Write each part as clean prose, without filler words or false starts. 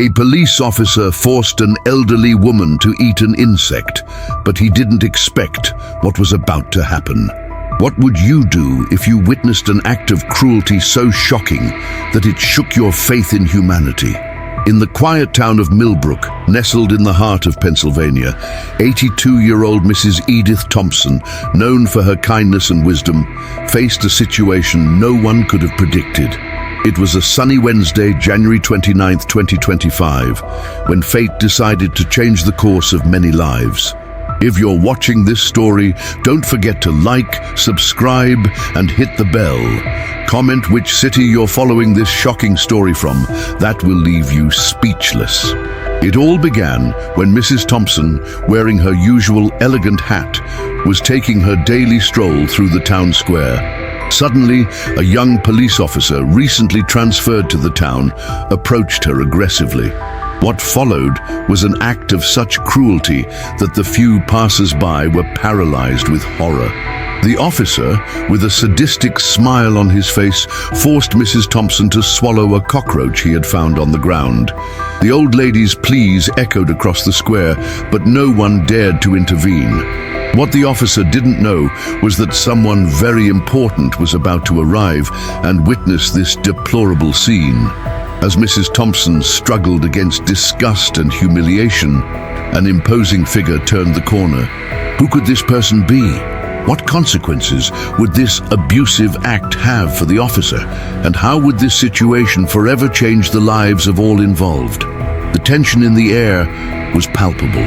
A police officer forced an elderly woman to eat an insect, but he didn't expect what was about to happen. What would you do if you witnessed an act of cruelty so shocking that it shook your faith in humanity? In the quiet town of Milbrook, nestled in the heart of Pennsylvania, 82-year-old Mrs. Edith Thompson, known for her kindness and wisdom, faced a situation no one could have predicted. It was a sunny Wednesday, January 29, 2025, when fate decided to change the course of many lives. If you're watching this story, don't forget to like, subscribe, and hit the bell. Comment which city you're following this shocking story from. That will leave you speechless. It all began when Mrs. Thompson, wearing her usual elegant hat, was taking her daily stroll through the town square. Suddenly, a young police officer, recently transferred to the town, approached her aggressively. What followed was an act of such cruelty that the few passers-by were paralyzed with horror. The officer, with a sadistic smile on his face, forced Mrs. Thompson to swallow a cockroach he had found on the ground. The old lady's pleas echoed across the square, but no one dared to intervene. What the officer didn't know was that someone very important was about to arrive and witness this deplorable scene. As Mrs. Thompson struggled against disgust and humiliation, an imposing figure turned the corner. Who could this person be? What consequences would this abusive act have for the officer? And how would this situation forever change the lives of all involved? The tension in the air was palpable.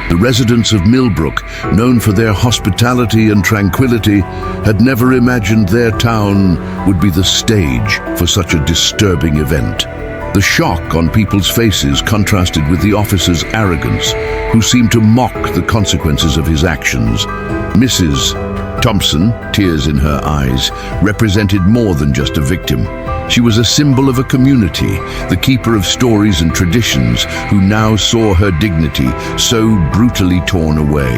The residents of Milbrook, known for their hospitality and tranquility, had never imagined their town would be the stage for such a disturbing event. The shock on people's faces contrasted with the officer's arrogance, who seemed to mock the consequences of his actions. Mrs. Thompson, tears in her eyes, represented more than just a victim. She was a symbol of a community, the keeper of stories and traditions, who now saw her dignity so brutally torn away.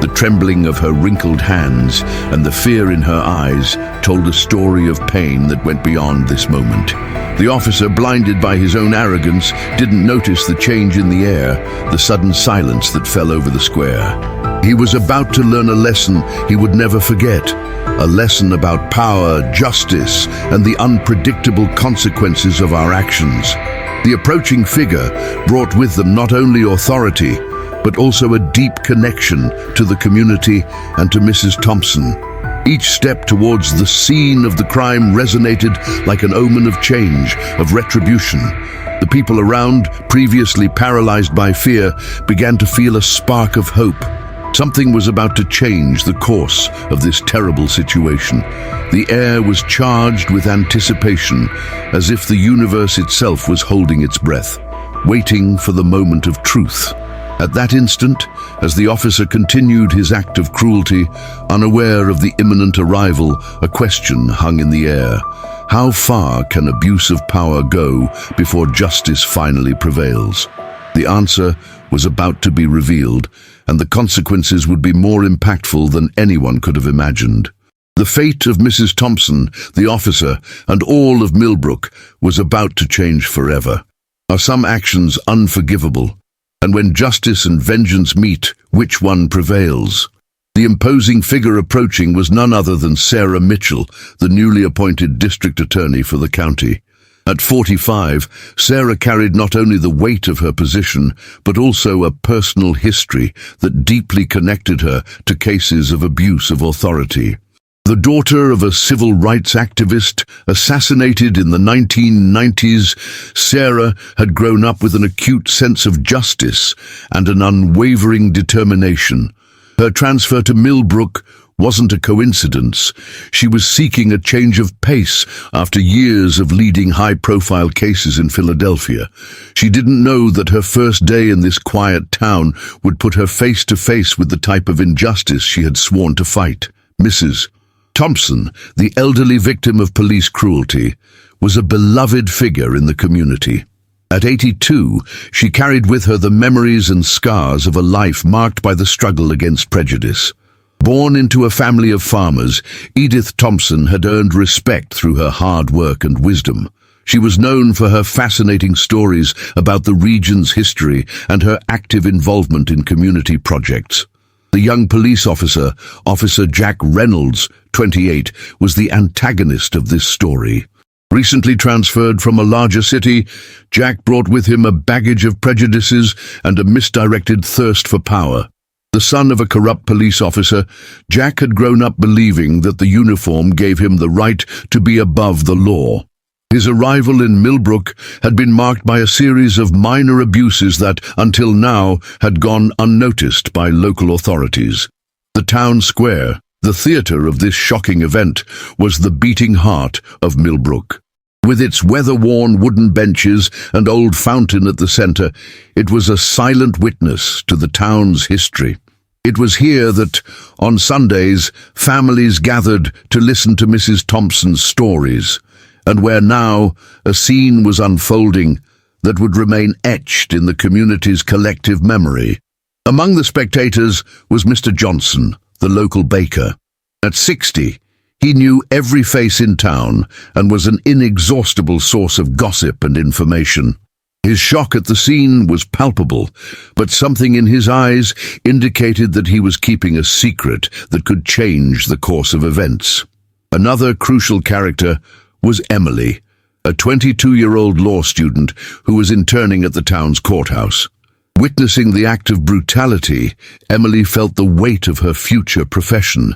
The trembling of her wrinkled hands and the fear in her eyes told a story of pain that went beyond this moment. The officer, blinded by his own arrogance, didn't notice the change in the air, the sudden silence that fell over the square. He was about to learn a lesson he would never forget, a lesson about power, justice, and the unpredictable consequences of our actions. The approaching figure brought with them not only authority, but also a deep connection to the community and to Mrs. Thompson. Each step towards the scene of the crime resonated like an omen of change, of retribution. The people around, previously paralyzed by fear, began to feel a spark of hope. Something was about to change the course of this terrible situation. The air was charged with anticipation, as if the universe itself was holding its breath, waiting for the moment of truth. At that instant, as the officer continued his act of cruelty, unaware of the imminent arrival, a question hung in the air. How far can abuse of power go before justice finally prevails? The answer was about to be revealed, and the consequences would be more impactful than anyone could have imagined. The fate of Mrs. Thompson, the officer, and all of Milbrook was about to change forever. Are some actions unforgivable? And when justice and vengeance meet, which one prevails? The imposing figure approaching was none other than Sarah Mitchell, the newly appointed district attorney for the county. At 45, Sarah carried not only the weight of her position, but also a personal history that deeply connected her to cases of abuse of authority. The daughter of a civil rights activist assassinated in the 1990s, Sarah had grown up with an acute sense of justice and an unwavering determination. Her transfer to Milbrook wasn't a coincidence. She was seeking a change of pace after years of leading high-profile cases in Philadelphia. She didn't know that her first day in this quiet town would put her face to face with the type of injustice she had sworn to fight. Mrs. Thompson, the elderly victim of police cruelty, was a beloved figure in the community. At 82, she carried with her the memories and scars of a life marked by the struggle against prejudice. Born into a family of farmers, Edith Thompson had earned respect through her hard work and wisdom. She was known for her fascinating stories about the region's history and her active involvement in community projects. The young police officer, Officer Jack Reynolds, 28, was the antagonist of this story. Recently transferred from a larger city, Jack brought with him a baggage of prejudices and a misdirected thirst for power. The son of a corrupt police officer, Jack had grown up believing that the uniform gave him the right to be above the law. His arrival in Milbrook had been marked by a series of minor abuses that, until now, had gone unnoticed by local authorities. The town square, the theater of this shocking event, was the beating heart of Milbrook. With its weather-worn wooden benches and old fountain at the center, it was a silent witness to the town's history. It was here that, on Sundays, families gathered to listen to Mrs. Thompson's stories, and where now a scene was unfolding that would remain etched in the community's collective memory. Among the spectators was Mr. Johnson, the local baker. At 60, he knew every face in town and was an inexhaustible source of gossip and information. His shock at the scene was palpable, but something in his eyes indicated that he was keeping a secret that could change the course of events. Another crucial character was Emily, a 22-year-old law student who was interning at the town's courthouse. Witnessing the act of brutality, Emily felt the weight of her future profession.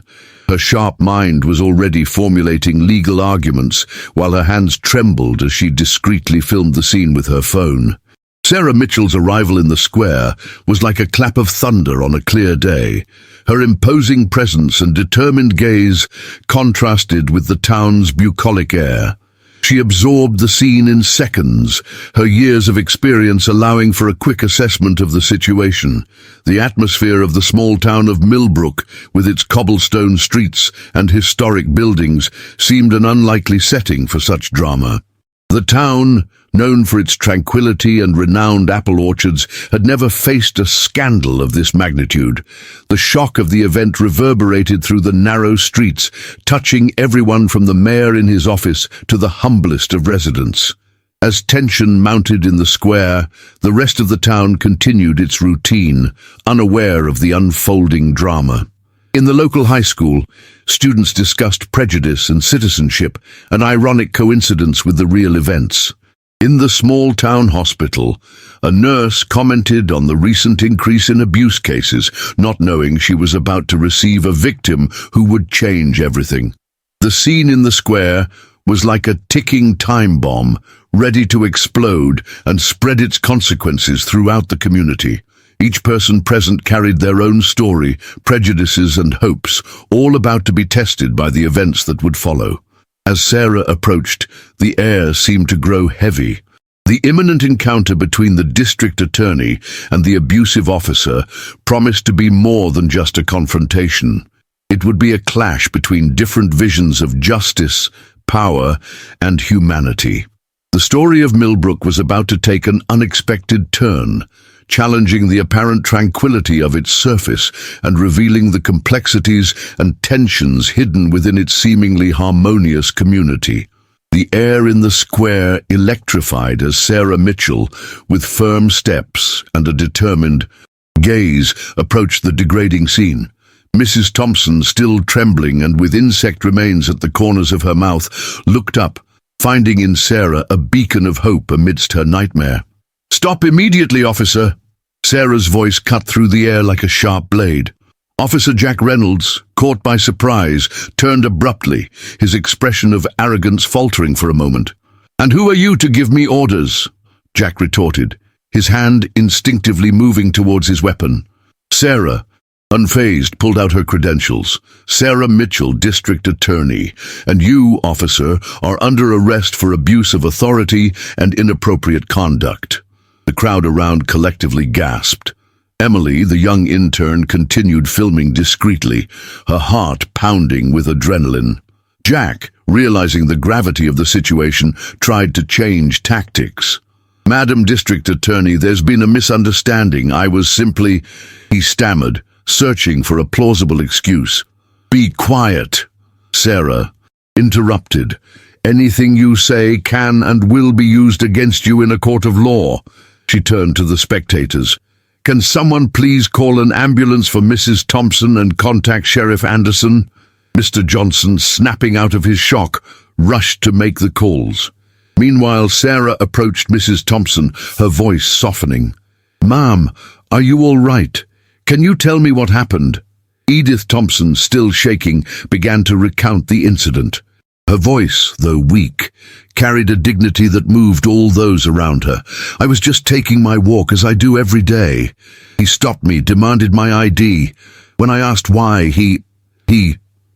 Her sharp mind was already formulating legal arguments, while her hands trembled as she discreetly filmed the scene with her phone. Sarah Mitchell's arrival in the square was like a clap of thunder on a clear day. Her imposing presence and determined gaze contrasted with the town's bucolic air. She absorbed the scene in seconds, her years of experience allowing for a quick assessment of the situation. The atmosphere of the small town of Milbrook, with its cobblestone streets and historic buildings, seemed an unlikely setting for such drama. The town, known for its tranquility and renowned apple orchards, had never faced a scandal of this magnitude. The shock of the event reverberated through the narrow streets, touching everyone from the mayor in his office to the humblest of residents. As tension mounted in the square, the rest of the town continued its routine, unaware of the unfolding drama. In the local high school, students discussed prejudice and citizenship, an ironic coincidence with the real events. In the small town hospital, a nurse commented on the recent increase in abuse cases, not knowing she was about to receive a victim who would change everything. The scene in the square was like a ticking time bomb, ready to explode and spread its consequences throughout the community. Each person present carried their own story, prejudices and hopes, all about to be tested by the events that would follow. As Sarah approached, the air seemed to grow heavy. The imminent encounter between the district attorney and the abusive officer promised to be more than just a confrontation. It would be a clash between different visions of justice, power, and humanity. The story of Milbrook was about to take an unexpected turn, challenging the apparent tranquility of its surface and revealing the complexities and tensions hidden within its seemingly harmonious community. The air in the square electrified as Sarah Mitchell, with firm steps and a determined gaze, approached the degrading scene. Mrs. Thompson, still trembling and with insect remains at the corners of her mouth, looked up, finding in Sarah a beacon of hope amidst her nightmare. "Stop immediately, officer!" Sarah's voice cut through the air like a sharp blade. Officer Jack Reynolds, caught by surprise, turned abruptly, his expression of arrogance faltering for a moment. "And who are you to give me orders?" Jack retorted, his hand instinctively moving towards his weapon. Sarah, unfazed, pulled out her credentials. "Sarah Mitchell, District Attorney, and you, officer, are under arrest for abuse of authority and inappropriate conduct." The crowd around collectively gasped. Emily, the young intern, continued filming discreetly, her heart pounding with adrenaline. Jack, realizing the gravity of the situation, tried to change tactics. "Madam District Attorney, there's been a misunderstanding. I was simply—" he stammered, searching for a plausible excuse. "Be quiet," Sarah interrupted, Anything you say can and will be used against you in a court of law." She turned to the spectators. "Can someone please call an ambulance for Mrs. Thompson and contact Sheriff Anderson?" Mr. Johnson, snapping out of his shock, rushed to make the calls. Meanwhile, Sarah approached Mrs. Thompson, her voice softening. "Ma'am, are you all right? Can you tell me what happened?" Edith Thompson, still shaking, began to recount the incident. Her voice, though weak, carried a dignity that moved all those around her. "I was just taking my walk, as I do every day. He stopped me, demanded my ID. When I asked why, he...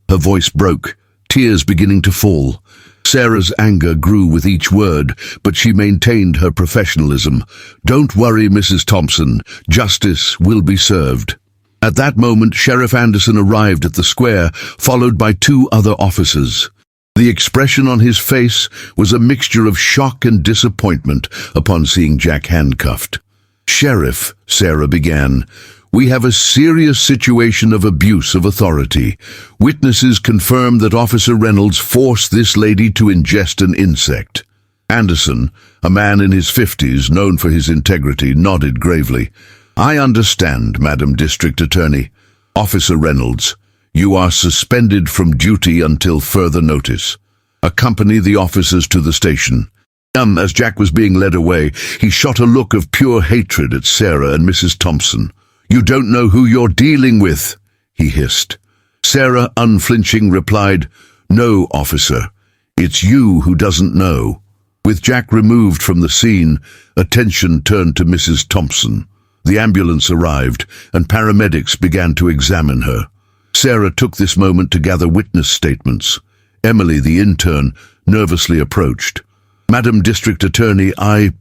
Her voice broke, tears beginning to fall. Sarah's anger grew with each word, but she maintained her professionalism. "Don't worry, Mrs. Thompson. Justice will be served." At that moment, Sheriff Anderson arrived at the square, followed by 2 other officers. The expression on his face was a mixture of shock and disappointment upon seeing Jack handcuffed. "Sheriff," Sarah began, "we have a serious situation of abuse of authority. Witnesses confirm that Officer Reynolds forced this lady to ingest an insect." Anderson, a man in his 50s, known for his integrity, nodded gravely. "I understand, Madam District Attorney. Officer Reynolds, you are suspended from duty until further notice. Accompany the officers to the station." As Jack was being led away, he shot a look of pure hatred at Sarah and Mrs. Thompson. "You don't know who you're dealing with," he hissed. Sarah, unflinching, replied, "No, officer. It's you who doesn't know." With Jack removed from the scene, attention turned to Mrs. Thompson. The ambulance arrived, and paramedics began to examine her. Sarah took this moment to gather witness statements. Emily, the intern, nervously approached. "Madam District Attorney, I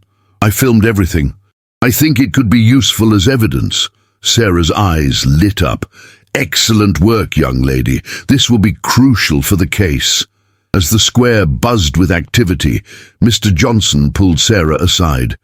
filmed everything. I think it could be useful as evidence." Sarah's eyes lit up. "Excellent work, young lady. This will be crucial for the case." As the square buzzed with activity, Mr. Johnson pulled Sarah aside.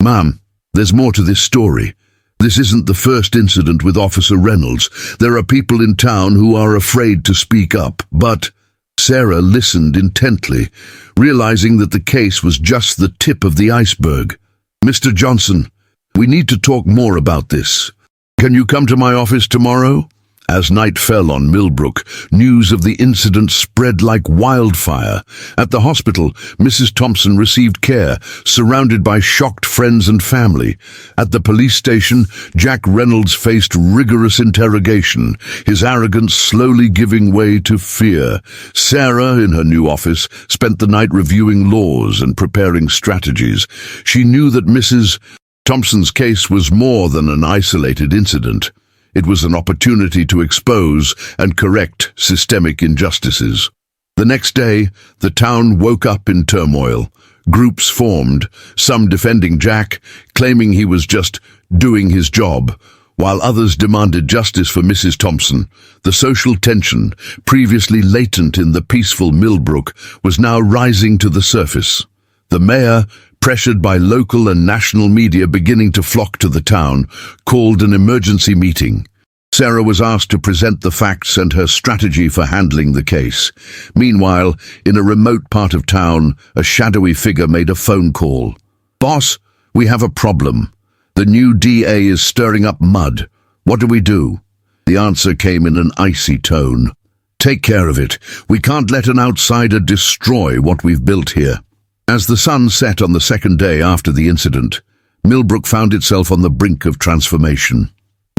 "Ma'am, there's more to this story. This isn't the first incident with Officer Reynolds. There are people in town who are afraid to speak up, but..." Sarah listened intently, realizing that the case was just the tip of the iceberg. "Mr. Johnson, we need to talk more about this. Can you come to my office tomorrow?" As night fell on Milbrook, news of the incident spread like wildfire. At the hospital, Mrs. Thompson received care, surrounded by shocked friends and family. At the police station, Jack Reynolds faced rigorous interrogation, his arrogance slowly giving way to fear. Sarah, in her new office, spent the night reviewing laws and preparing strategies. She knew that Mrs. Thompson's case was more than an isolated incident. It was an opportunity to expose and correct systemic injustices. The next day, the town woke up in turmoil. Groups formed, some defending Jack, claiming he was just doing his job, while others demanded justice for Mrs. Thompson. The social tension, previously latent in the peaceful Milbrook, was now rising to the surface. The mayor, pressured by local and national media beginning to flock to the town, called an emergency meeting. Sarah was asked to present the facts and her strategy for handling the case. Meanwhile, in a remote part of town, a shadowy figure made a phone call. "Boss, we have a problem. The new DA is stirring up mud. What do we do?" The answer came in an icy tone. "Take care of it. We can't let an outsider destroy what we've built here." As the sun set on the second day after the incident, Milbrook found itself on the brink of transformation.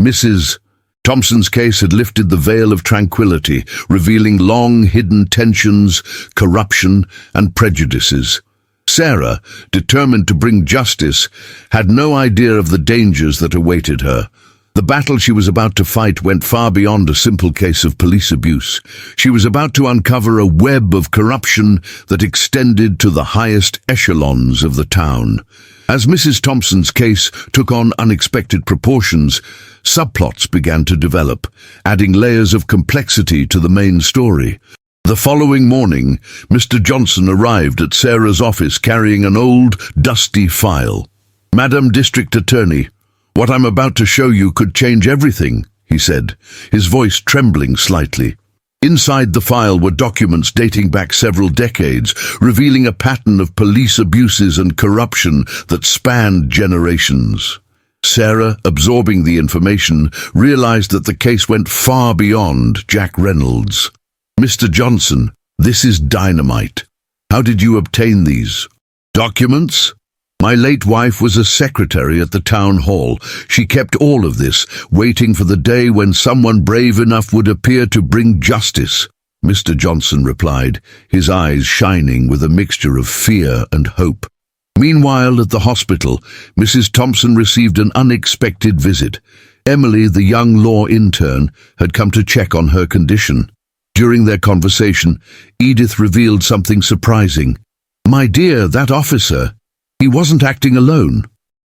Mrs. Thompson's case had lifted the veil of tranquility, revealing long-hidden tensions, corruption, and prejudices. Sarah, determined to bring justice, had no idea of the dangers that awaited her. The battle she was about to fight went far beyond a simple case of police abuse. She was about to uncover a web of corruption that extended to the highest echelons of the town. As Mrs. Thompson's case took on unexpected proportions, subplots began to develop, adding layers of complexity to the main story. The following morning, Mr. Johnson arrived at Sarah's office carrying an old, dusty file. "Madam District Attorney, what I'm about to show you could change everything," he said, his voice trembling slightly. Inside the file were documents dating back several decades, revealing a pattern of police abuses and corruption that spanned generations. Sarah, absorbing the information, realized that the case went far beyond Jack Reynolds. "Mr. Johnson, this is dynamite. How did you obtain these documents?" "My late wife was a secretary at the town hall. She kept all of this, waiting for the day when someone brave enough would appear to bring justice," Mr. Johnson replied, his eyes shining with a mixture of fear and hope. Meanwhile, at the hospital, Mrs. Thompson received an unexpected visit. Emily, the young law intern, had come to check on her condition. During their conversation, Edith revealed something surprising. "My dear, that officer, he wasn't acting alone.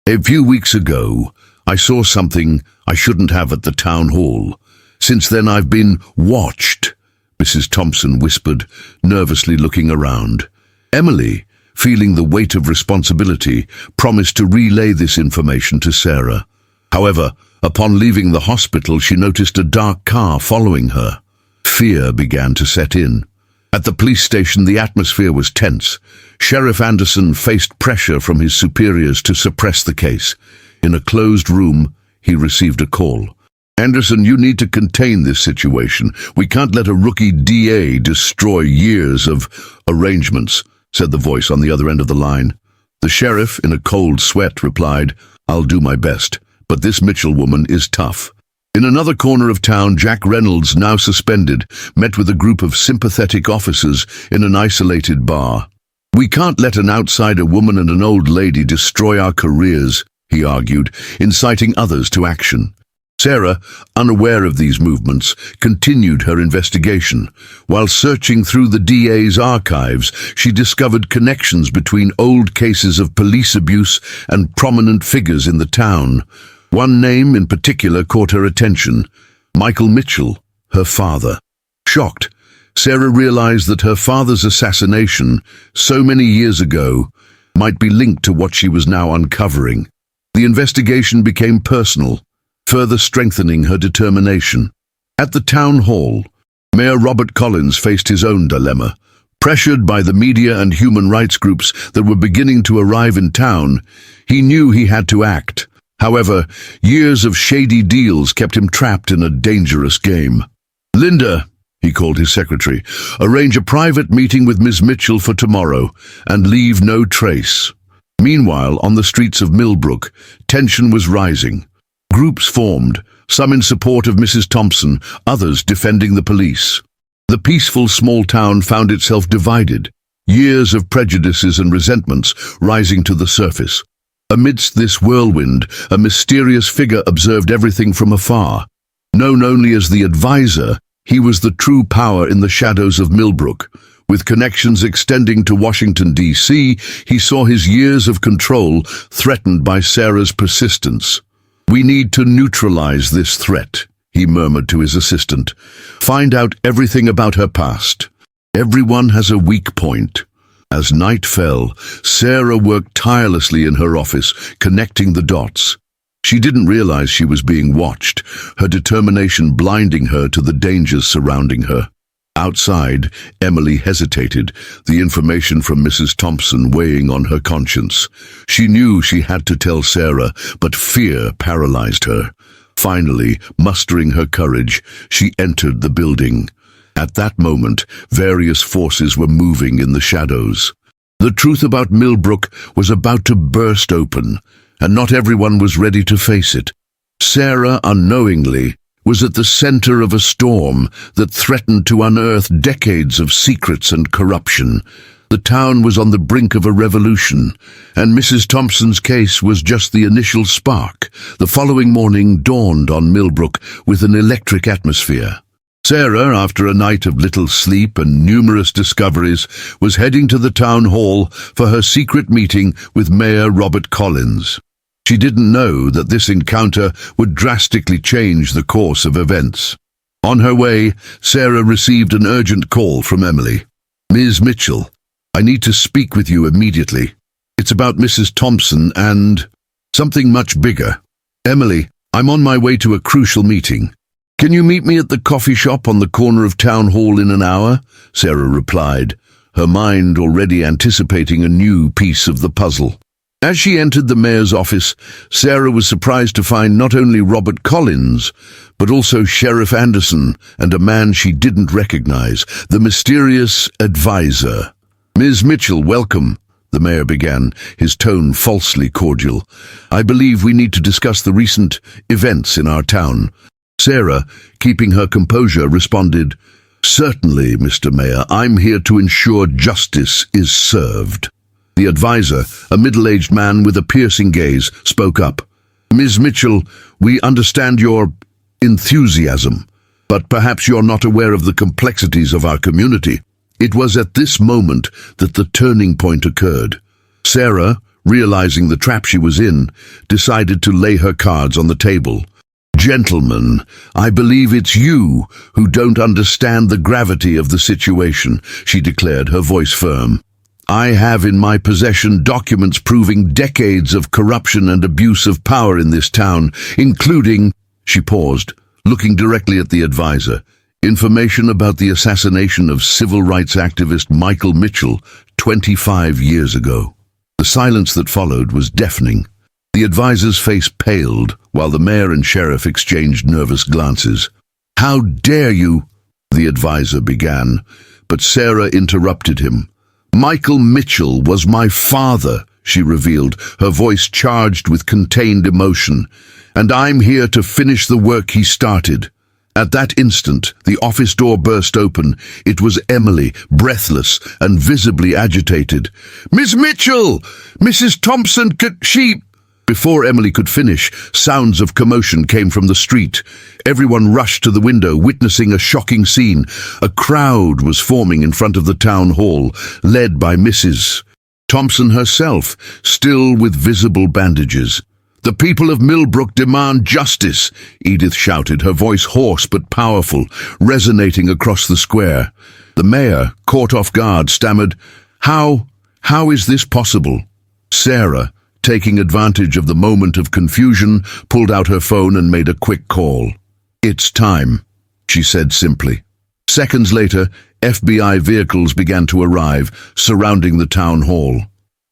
A few weeks ago, I saw something I shouldn't have at the town hall. Since then I've been watched," Mrs. Thompson whispered, nervously looking around. Emily, feeling the weight of responsibility, promised to relay this information to Sarah. However, upon leaving the hospital, she noticed a dark car following her. Fear began to set in. At the police station, the atmosphere was tense. Sheriff Anderson faced pressure from his superiors to suppress the case. In a closed room, he received a call. "Anderson, you need to contain this situation. We can't let a rookie DA destroy years of arrangements," said the voice on the other end of the line. The sheriff, in a cold sweat, replied, "I'll do my best, but this Mitchell woman is tough." In another corner of town, Jack Reynolds, now suspended, met with a group of sympathetic officers in an isolated bar. "We can't let an outsider woman and an old lady destroy our careers," he argued, inciting others to action. Sarah, unaware of these movements, continued her investigation. While searching through the DA's archives, she discovered connections between old cases of police abuse and prominent figures in the town. One name in particular caught her attention: Michael Mitchell, her father. Shocked, Sarah realized that her father's assassination, so many years ago, might be linked to what she was now uncovering. The investigation became personal, further strengthening her determination. At the town hall, Mayor Robert Collins faced his own dilemma. Pressured by the media and human rights groups that were beginning to arrive in town, he knew he had to act. However, years of shady deals kept him trapped in a dangerous game. "Linda," he called his secretary, "arrange a private meeting with Ms. Mitchell for tomorrow, and leave no trace." Meanwhile, on the streets of Milbrook, tension was rising. Groups formed, some in support of Mrs. Thompson, others defending the police. The peaceful small town found itself divided, years of prejudices and resentments rising to the surface. Amidst this whirlwind, a mysterious figure observed everything from afar. Known only as the advisor, he was the true power in the shadows of Milbrook. With connections extending to Washington, D.C., he saw his years of control threatened by Sarah's persistence. "We need to neutralize this threat," he murmured to his assistant. "Find out everything about her past. Everyone has a weak point." As night fell, Sarah worked tirelessly in her office, connecting the dots. She didn't realize she was being watched, her determination blinding her to the dangers surrounding her. Outside, Emily hesitated, the information from Mrs. Thompson weighing on her conscience. She knew she had to tell Sarah, but fear paralyzed her. Finally, mustering her courage, she entered the building. At that moment, various forces were moving in the shadows. The truth about Milbrook was about to burst open, and not everyone was ready to face it. Sarah, unknowingly, was at the center of a storm that threatened to unearth decades of secrets and corruption. The town was on the brink of a revolution, and Mrs. Thompson's case was just the initial spark. The following morning dawned on Milbrook with an electric atmosphere. Sarah, after a night of little sleep and numerous discoveries, was heading to the town hall for her secret meeting with Mayor Robert Collins. She didn't know that this encounter would drastically change the course of events. On her way, Sarah received an urgent call from Emily. "Ms. Mitchell, I need to speak with you immediately. It's about Mrs. Thompson and something much bigger." "Emily, I'm on my way to a crucial meeting. "Can you meet me at the coffee shop on the corner of Town Hall in an hour?" Sarah replied, her mind already anticipating a new piece of the puzzle. As she entered the mayor's office, Sarah was surprised to find not only Robert Collins, but also Sheriff Anderson and a man she didn't recognize, the mysterious advisor. "Ms. Mitchell, welcome," the mayor began, his tone falsely cordial. "I believe we need to discuss the recent events in our town." Sarah, keeping her composure, responded, "Certainly, Mr. Mayor, I'm here to ensure justice is served." The advisor, a middle-aged man with a piercing gaze, spoke up. "Ms. Mitchell, we understand your enthusiasm, but perhaps you're not aware of the complexities of our community." It was at this moment that the turning point occurred. Sarah, realizing the trap she was in, decided to lay her cards on the table. "Gentlemen, I believe it's you who don't understand the gravity of the situation," she declared, her voice firm. "I have in my possession documents proving decades of corruption and abuse of power in this town, including—" She paused, looking directly at the advisor. "Information about the assassination of civil rights activist Michael Mitchell 25 years ago." The silence that followed was deafening. The advisor's face paled, while the mayor and sheriff exchanged nervous glances. "How dare you?" the advisor began, but Sarah interrupted him. "Michael Mitchell was my father," she revealed, her voice charged with contained emotion, "and I'm here to finish the work he started." At that instant, the office door burst open. It was Emily, breathless and visibly agitated. "Miss Mitchell! Mrs. Thompson, she—" Before Emily could finish, sounds of commotion came from the street. Everyone rushed to the window, witnessing a shocking scene. A crowd was forming in front of the town hall, led by Mrs. Thompson herself, still with visible bandages. "The people of Milbrook demand justice," Edith shouted, her voice hoarse but powerful, resonating across the square. The mayor, caught off guard, stammered, How is this possible?" Sarah, taking advantage of the moment of confusion, pulled out her phone and made a quick call. "It's time," she said simply. Seconds later, FBI vehicles began to arrive, surrounding the town hall.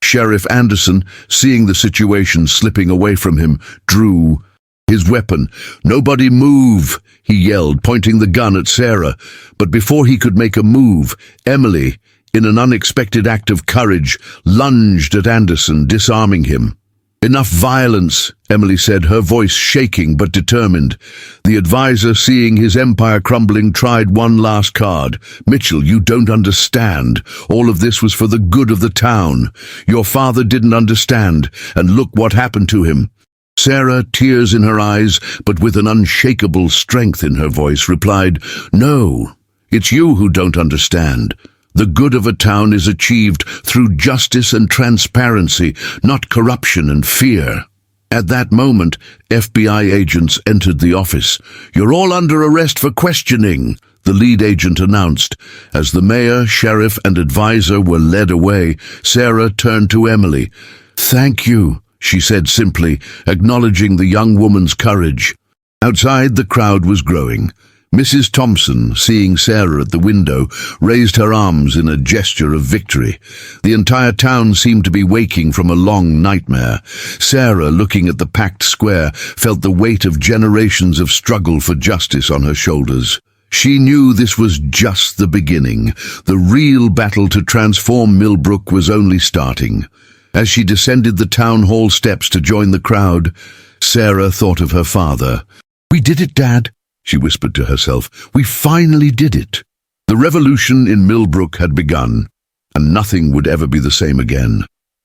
Sheriff Anderson, seeing the situation slipping away from him, drew his weapon. "Nobody move," he yelled, pointing the gun at Sarah. But before he could make a move, Emily, in an unexpected act of courage, lunged at Anderson, disarming him. "Enough violence," Emily said, her voice shaking but determined. The advisor, seeing his empire crumbling, tried one last card. "Mitchell, you don't understand. All of this was for the good of the town. Your father didn't understand, and look what happened to him." Sarah, tears in her eyes, but with an unshakable strength in her voice, replied, "No, it's you who don't understand. The good of a town is achieved through justice and transparency, not corruption and fear." At that moment, FBI agents entered the office. "You're all under arrest for questioning," the lead agent announced. As the mayor, sheriff, and advisor were led away, Sarah turned to Emily. "Thank you," she said simply, acknowledging the young woman's courage. Outside, the crowd was growing. Mrs. Thompson, seeing Sarah at the window, raised her arms in a gesture of victory. The entire town seemed to be waking from a long nightmare. Sarah, looking at the packed square, felt the weight of generations of struggle for justice on her shoulders. She knew this was just the beginning. The real battle to transform Milbrook was only starting. As she descended the town hall steps to join the crowd, Sarah thought of her father. "We did it, Dad," she whispered to herself. "We finally did it." The revolution in Milbrook had begun, and nothing would ever be the same again.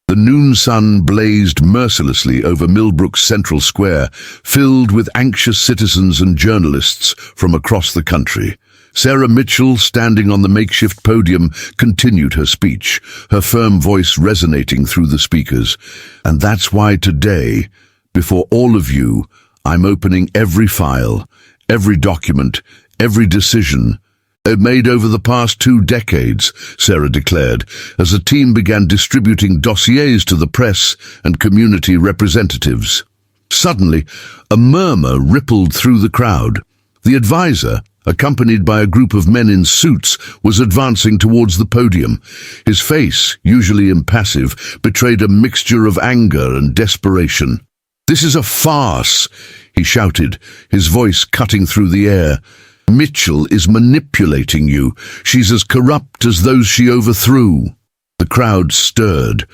The noon sun blazed mercilessly over Milbrook's central square, filled with anxious citizens and journalists from across the country. Sarah Mitchell, standing on the makeshift podium, continued her speech, her firm voice resonating through the speakers. "And that's why today, before all of you, I'm opening every file, every document, every decision made over the past 2 decades," Sarah declared, as a team began distributing dossiers to the press and community representatives. Suddenly, a murmur rippled through the crowd. The advisor, accompanied by a group of men in suits, was advancing towards the podium. His face, usually impassive, betrayed a mixture of anger and desperation. "This is a farce," he shouted, his voice cutting through the air. "Mitchell is manipulating you. She's as corrupt as those she overthrew." The crowd stirred,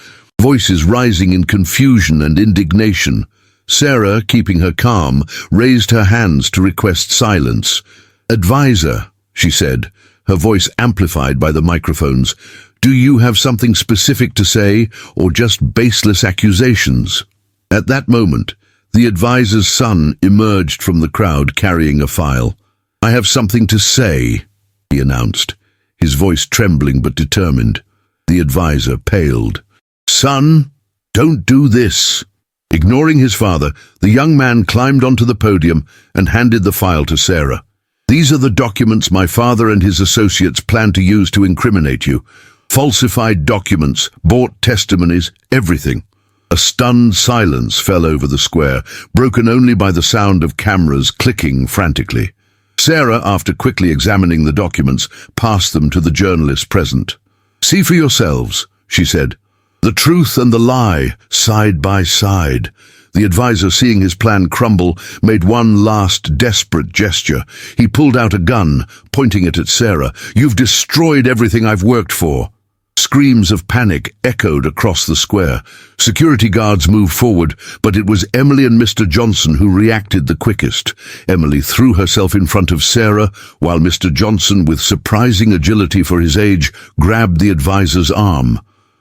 voices rising in confusion and indignation. Sarah, keeping her calm, raised her hands to request silence. "Advisor," she said, her voice amplified by the microphones, "do you have something specific to say, or just baseless accusations?" At that moment, the advisor's son emerged from the crowd carrying a file. "I have something to say," he announced, his voice trembling but determined. The advisor paled. "Son, don't do this." Ignoring his father, the young man climbed onto the podium and handed the file to Sarah. "These are the documents my father and his associates plan to use to incriminate you. Falsified documents, bought testimonies, everything." A stunned silence fell over the square, broken only by the sound of cameras clicking frantically. Sarah, after quickly examining the documents, passed them to the journalists present. "See for yourselves," she said. "The truth and the lie, side by side." The advisor, seeing his plan crumble, made one last desperate gesture. He pulled out a gun, pointing it at Sarah. "You've destroyed everything I've worked for." Screams of panic echoed across the square. Security guards moved forward, but it was Emily and Mr. Johnson who reacted the quickest. Emily threw herself in front of Sarah, while Mr. Johnson, with surprising agility for his age, grabbed the advisor's arm.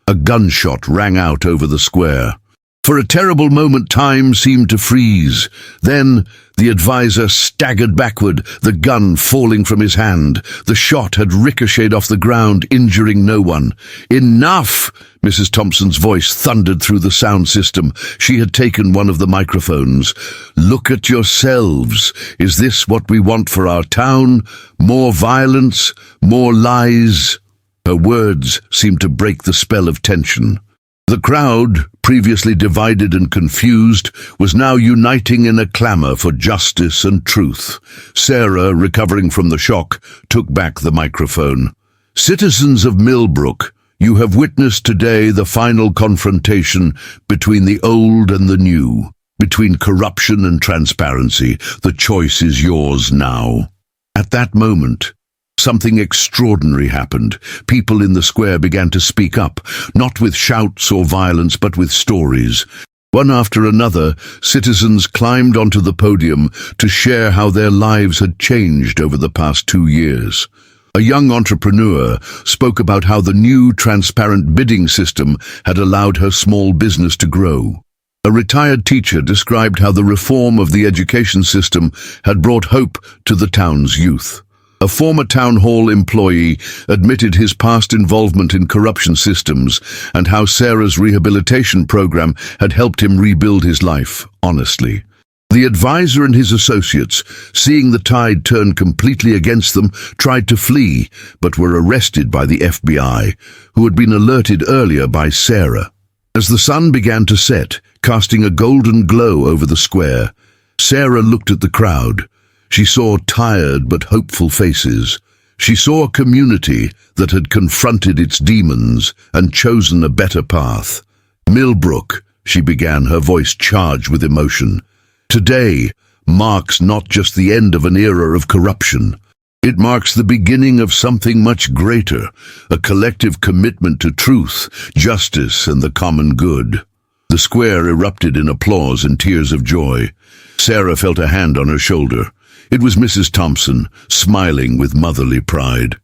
A gunshot rang out over the square. For a terrible moment, time seemed to freeze. Then the advisor staggered backward, the gun falling from his hand. The shot had ricocheted off the ground, injuring no one. "Enough!" Mrs. Thompson's voice thundered through the sound system. She had taken one of the microphones. "Look at yourselves. Is this what we want for our town? More violence? More lies?" Her words seemed to break the spell of tension. The crowd, previously divided and confused, was now uniting in a clamor for justice and truth. Sarah, recovering from the shock, took back the microphone. "Citizens of Milbrook, you have witnessed today the final confrontation between the old and the new, between corruption and transparency. The choice is yours now." At that moment, something extraordinary happened. People in the square began to speak up, not with shouts or violence, but with stories. One after another, citizens climbed onto the podium to share how their lives had changed over the past 2 years. A young entrepreneur spoke about how the new transparent bidding system had allowed her small business to grow. A retired teacher described how the reform of the education system had brought hope to the town's youth. A former town hall employee admitted his past involvement in corruption systems and how Sarah's rehabilitation program had helped him rebuild his life honestly. The advisor and his associates, seeing the tide turn completely against them, tried to flee, but were arrested by the FBI, who had been alerted earlier by Sarah. As the sun began to set, casting a golden glow over the square, Sarah looked at the crowd. She saw tired but hopeful faces. She saw a community that had confronted its demons and chosen a better path. "Milbrook," she began, her voice charged with emotion, "today marks not just the end of an era of corruption. It marks the beginning of something much greater, a collective commitment to truth, justice, and the common good." The square erupted in applause and tears of joy. Sarah felt a hand on her shoulder. It was Mrs. Thompson, smiling with motherly pride.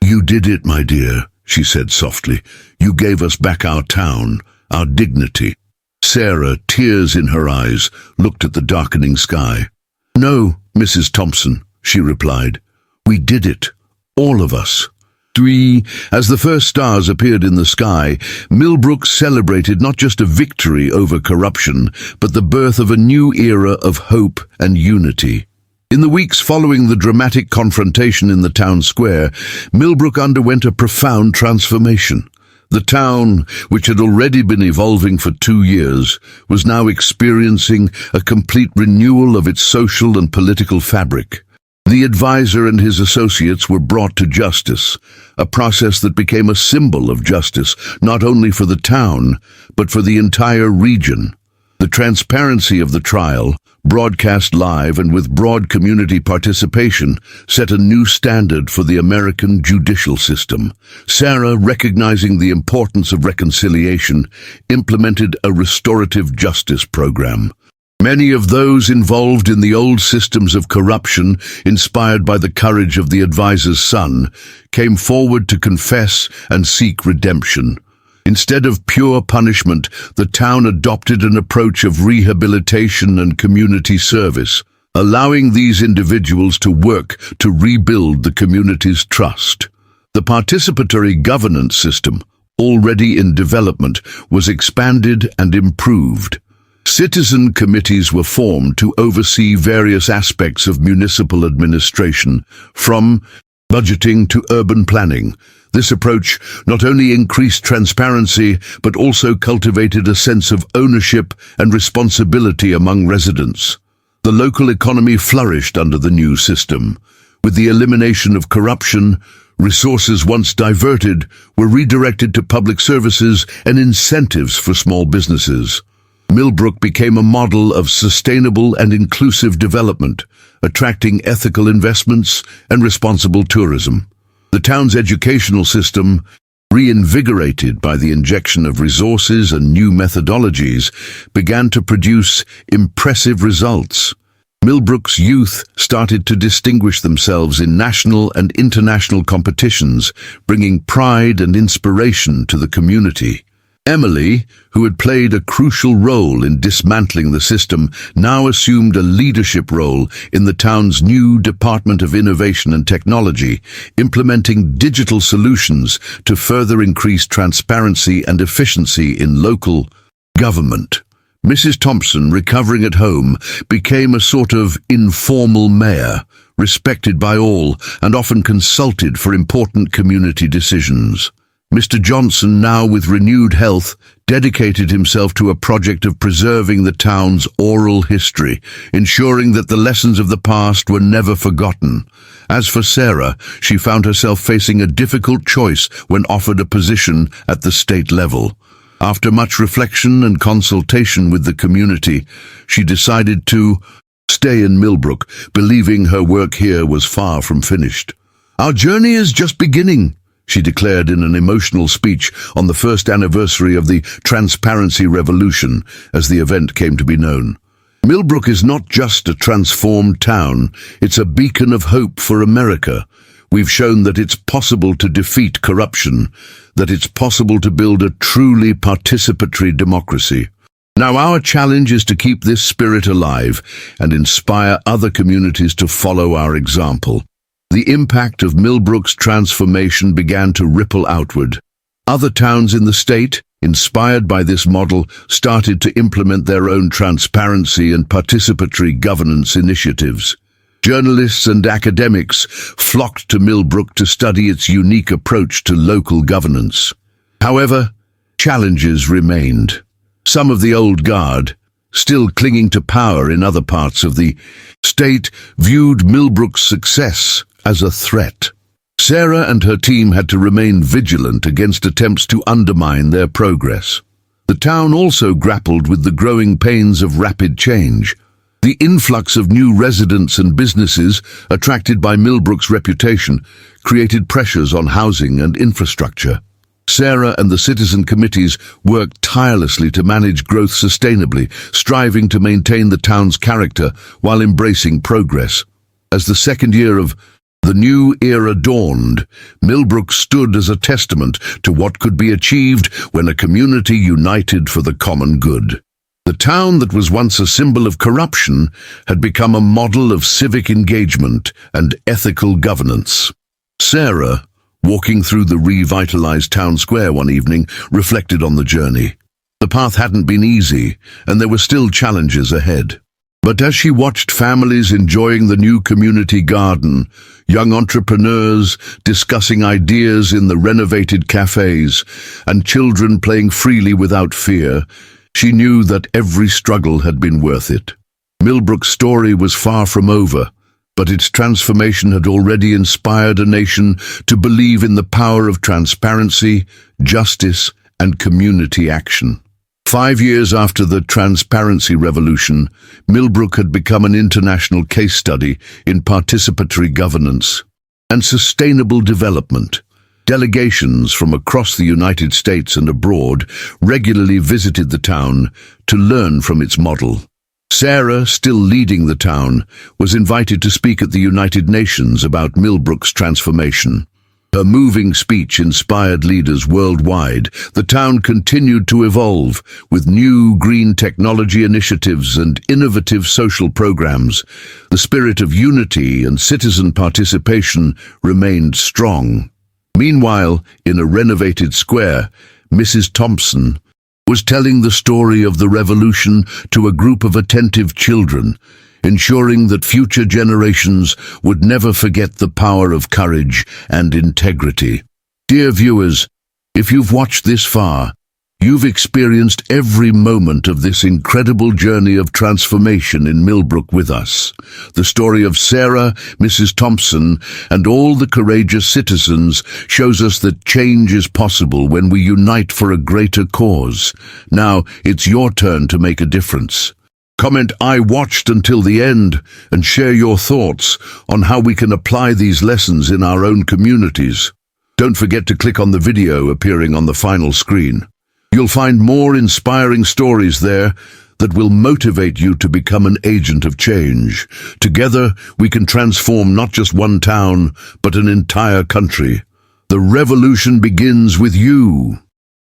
"You did it, my dear," she said softly. "You gave us back our town, our dignity." Sarah, tears in her eyes, looked at the darkening sky. "No, Mrs. Thompson," she replied. "We did it, all of us." As the first stars appeared in the sky, Milbrook celebrated not just a victory over corruption, but the birth of a new era of hope and unity. In the weeks following the dramatic confrontation in the town square, Milbrook underwent a profound transformation. The town, which had already been evolving for 2 years, was now experiencing a complete renewal of its social and political fabric. The advisor and his associates were brought to justice, a process that became a symbol of justice, not only for the town, but for the entire region. The transparency of the trial, broadcast live and with broad community participation, set a new standard for the American judicial system. Sarah, recognizing the importance of reconciliation, implemented a restorative justice program. Many of those involved in the old systems of corruption, inspired by the courage of the advisor's son, came forward to confess and seek redemption. Instead of pure punishment, the town adopted an approach of rehabilitation and community service, allowing these individuals to work to rebuild the community's trust. The participatory governance system, already in development, was expanded and improved. Citizen committees were formed to oversee various aspects of municipal administration, from budgeting to urban planning. This approach not only increased transparency, but also cultivated a sense of ownership and responsibility among residents. The local economy flourished under the new system. With the elimination of corruption, resources once diverted were redirected to public services and incentives for small businesses. Milbrook became a model of sustainable and inclusive development, attracting ethical investments and responsible tourism. The town's educational system, reinvigorated by the injection of resources and new methodologies, began to produce impressive results. Milbrook's youth started to distinguish themselves in national and international competitions, bringing pride and inspiration to the community. Emily, who had played a crucial role in dismantling the system, now assumed a leadership role in the town's new Department of Innovation and Technology, implementing digital solutions to further increase transparency and efficiency in local government. Mrs. Thompson, recovering at home, became a sort of informal mayor, respected by all and often consulted for important community decisions. Mr. Johnson, now with renewed health, dedicated himself to a project of preserving the town's oral history, ensuring that the lessons of the past were never forgotten. As for Sarah, she found herself facing a difficult choice when offered a position at the state level. After much reflection and consultation with the community, she decided to stay in Milbrook, believing her work here was far from finished. "Our journey is just beginning," she declared in an emotional speech on the first anniversary of the Transparency Revolution, as the event came to be known. Milbrook is not just a transformed town, it's a beacon of hope for America. We've shown that it's possible to defeat corruption, that it's possible to build a truly participatory democracy. Now our challenge is to keep this spirit alive and inspire other communities to follow our example. The impact of Milbrook's transformation began to ripple outward. Other towns in the state, inspired by this model, started to implement their own transparency and participatory governance initiatives. Journalists and academics flocked to Milbrook to study its unique approach to local governance. However, challenges remained. Some of the old guard, still clinging to power in other parts of the state, viewed Milbrook's success as a threat. Sarah and her team had to remain vigilant against attempts to undermine their progress. The town also grappled with the growing pains of rapid change. The influx of new residents and businesses, attracted by Milbrook's reputation, created pressures on housing and infrastructure. Sarah and the citizen committees worked tirelessly to manage growth sustainably, striving to maintain the town's character while embracing progress. As the second year of the new era dawned, Milbrook stood as a testament to what could be achieved when a community united for the common good. The town that was once a symbol of corruption had become a model of civic engagement and ethical governance. Sarah, walking through the revitalized town square one evening, reflected on the journey. The path hadn't been easy, and there were still challenges ahead. But as she watched families enjoying the new community garden, young entrepreneurs discussing ideas in the renovated cafes, and children playing freely without fear, she knew that every struggle had been worth it. Milbrook's story was far from over. but its transformation had already inspired a nation to believe in the power of transparency, justice, and community action. 5 years after the Transparency Revolution, Milbrook had become an international case study in participatory governance and sustainable development. Delegations from across the United States and abroad regularly visited the town to learn from its model. Sarah, still leading the town, was invited to speak at the United Nations about Milbrook's transformation. Her moving speech inspired leaders worldwide. The town continued to evolve with new green technology initiatives and innovative social programs. The spirit of unity and citizen participation remained strong. Meanwhile, in a renovated square, Mrs. Thompson was telling the story of the revolution to a group of attentive children, ensuring that future generations would never forget the power of courage and integrity. Dear viewers, if you've watched this far, you've experienced every moment of this incredible journey of transformation in Milbrook with us. The story of Sarah, Mrs. Thompson, and all the courageous citizens shows us that change is possible when we unite for a greater cause. Now, it's your turn to make a difference. Comment "I watched until the end" and share your thoughts on how we can apply these lessons in our own communities. Don't forget to click on the video appearing on the final screen. You'll find more inspiring stories there that will motivate you to become an agent of change. Together, we can transform not just one town, but an entire country. The revolution begins with you.